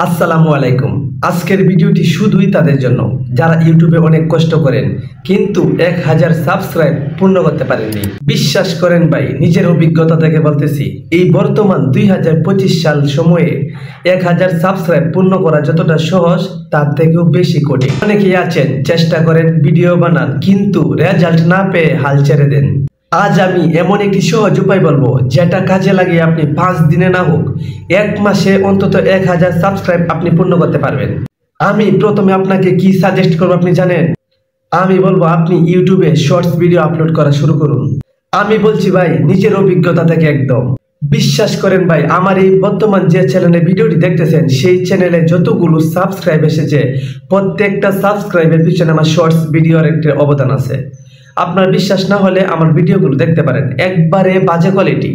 আসসালামু আলাইকুম। আজকের ভিডিওটি শুধুই তাদের জন্য যারা ইউটিউবে অনেক কষ্ট করেন কিন্তু 1000 সাবস্ক্রাইব পূর্ণ করতে পারেননি। বিশ্বাস করেন ভাই, নিজের অভিজ্ঞতা থেকে বলতেছি, এই বর্তমান 2025 সাল সময়ে 1000 সাবস্ক্রাইব পূর্ণ করা যতটা সহজ তার থেকেও বেশি কঠিন। অনেকেই আছেন চেষ্টা করেন, ভিডিও বানান, কিন্তু রেজাল্ট না পেয়ে হাল ছেড়ে দেন। আজ আমি এমন একটি সহজ উপায় বলবো যেটা কাজে লাগিয়ে আপনি 5 দিনে না হোক 1 মাসে অন্তত 1000 সাবস্ক্রাইব আপনি পূর্ণ করতে পারবেন। আমি প্রথমে আপনাকে কি সাজেস্ট করবো আপনি জানেন? আমি বলবো আপনি ইউটিউবে শর্টস ভিডিও আপলোড করা শুরু করুন। আমি বলছি ভাই, নিজের অভিজ্ঞতা থেকে একদম। বিশ্বাস করেন ভাই, আমার এই বর্তমান যে চ্যানেলে ভিডিওটি দেখতেছেন সেই চ্যানেলে যতগুলো সাবস্ক্রাইব এসেছে প্রত্যেকটা সাবস্ক্রাইবের পিছনে আমার শর্টস ভিডিওর একটা অবদান আছে। আপনার বিশ্বাস না হলে আমার ভিডিওগুলো দেখতে পারেন, একবারে বাজে কোয়ালিটি।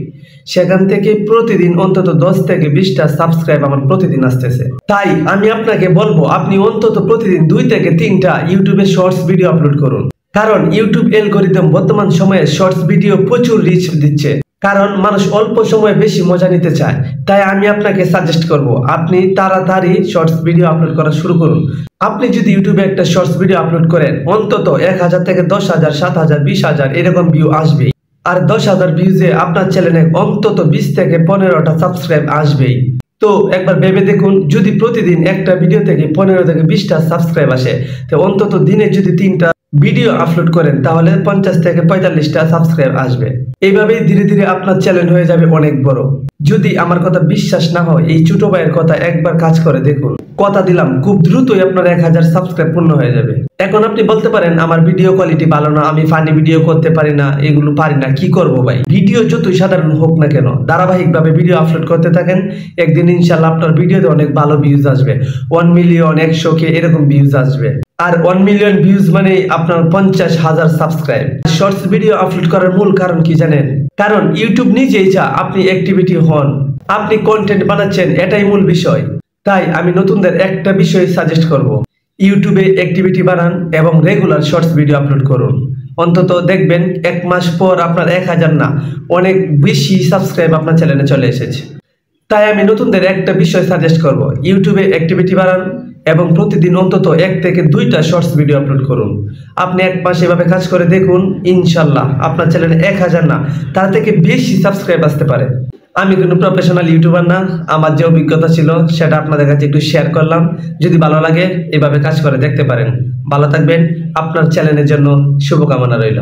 সেখান থেকে প্রতিদিন অন্তত 10 থেকে 20টা সাবস্ক্রাইব আমার প্রতিদিন আসতেছে। তাই আমি আপনাকে বলবো আপনি অন্তত প্রতিদিন 2 থেকে 3টা ইউটিউবে শর্টস ভিডিও আপলোড করুন। কারণ ইউটিউব অ্যালগরিদম বর্তমান সময়ে শর্টস ভিডিও প্রচুর রিচ দিচ্ছে, কারণ মানুষ অল্প সময়ে বেশি মজা নিতে চায়। তাই আমি আপনাকে সাজেস্ট করব আপনি তাড়াতাড়ি শর্টস ভিডিও আপলোড করা শুরু করুন। আপনি যদি ইউটিউবে একটা শর্টস ভিডিও আপলোড করেন অন্তত 1000 থেকে 10,000, 7,000, 20,000 এরকম ভিউ আসবেই। আর 10,000 ভিউজে আপনার চ্যানেলে অন্তত 20 থেকে 15টা সাবস্ক্রাইব আসবেই। তো একবার ভেবে দেখুন, যদি প্রতিদিন একটা ভিডিও থেকে 15 থেকে 20টা সাবস্ক্রাইব আসে, তো অন্তত দিনে যদি 3টা ভিডিও আপলোড করেন তাহলে 50 থেকে 45টা সাবস্ক্রাইব আসবে। এইভাবেই ধীরে ধীরে আপনার চ্যানেল হয়ে যাবে অনেক বড়। যদি আমার কথা বিশ্বাস না হয়, এই ছোট ভাইয়ের কথা একবার কাজ করে দেখুন। কথা দিলাম খুব দ্রুতই আপনার 1000 সাবস্ক্রাইব পূর্ণ হয়ে যাবে। এখন আপনি বলতে পারেন আমার ভিডিও কোয়ালিটি ভালো না, আমি ফানি ভিডিও করতে পারি না, এগুলো পারি না, কি করব ভাই? ভিডিও যতই সাধারণ হোক না কেন, ধারাবাহিকভাবে ভিডিও আপলোড করতে থাকেন, একদিন ইনশাল্লাহ আপনার ভিডিওতে অনেক ভালো ভিউজ আসবে। 1 মিলিয়ন, 100K এরকম ভিউজ আসবে। আর 1 মিলিয়ন ভিউজ মানে আপনার 50,000 সাবস্ক্রাইব। শর্টস ভিডিও আপলোড করার মূল কারণ কি জানেন? কারণ ইউটিউব নিজেই চা আপনি অ্যাক্টিভিটি হন, আপনি কন্টেন্ট বানাচ্ছেন, এটাই মূল বিষয়। তাই আমি নতুনদের একটা বিষয় সাজেস্ট করব, ইউটিউবে অ্যাক্টিভিটি বানান এবং রেগুলার শর্টস ভিডিও আপলোড করুন। অন্তত দেখবেন 1 মাস পর আপনার 1000 না, অনেক বেশি সাবস্ক্রাইব আপনার চ্যানেলে চলে এসেছে। তাই আমি নতুনদের একটা বিষয় সাজেস্ট করব, ইউটিউবে অ্যাক্টিভিটি বাড়ান এবং প্রতিদিন অন্তত 1 থেকে 2টা শর্টস ভিডিও আপলোড করুন। আপনি 1 মাস এভাবে কাজ করে দেখুন, ইনশাল্লাহ আপনার চ্যানেলে 1000 না, তার থেকে বেশি সাবস্ক্রাইব আসতে পারে। আমি কোনো প্রফেশনাল ইউটিউবার না, আমার যে অভিজ্ঞতা ছিল সেটা আপনাদের কাছে একটু শেয়ার করলাম। যদি ভালো লাগে এভাবে কাজ করে দেখতে পারেন। ভালো থাকবেন, আপনার চ্যানেলের জন্য শুভকামনা রইল।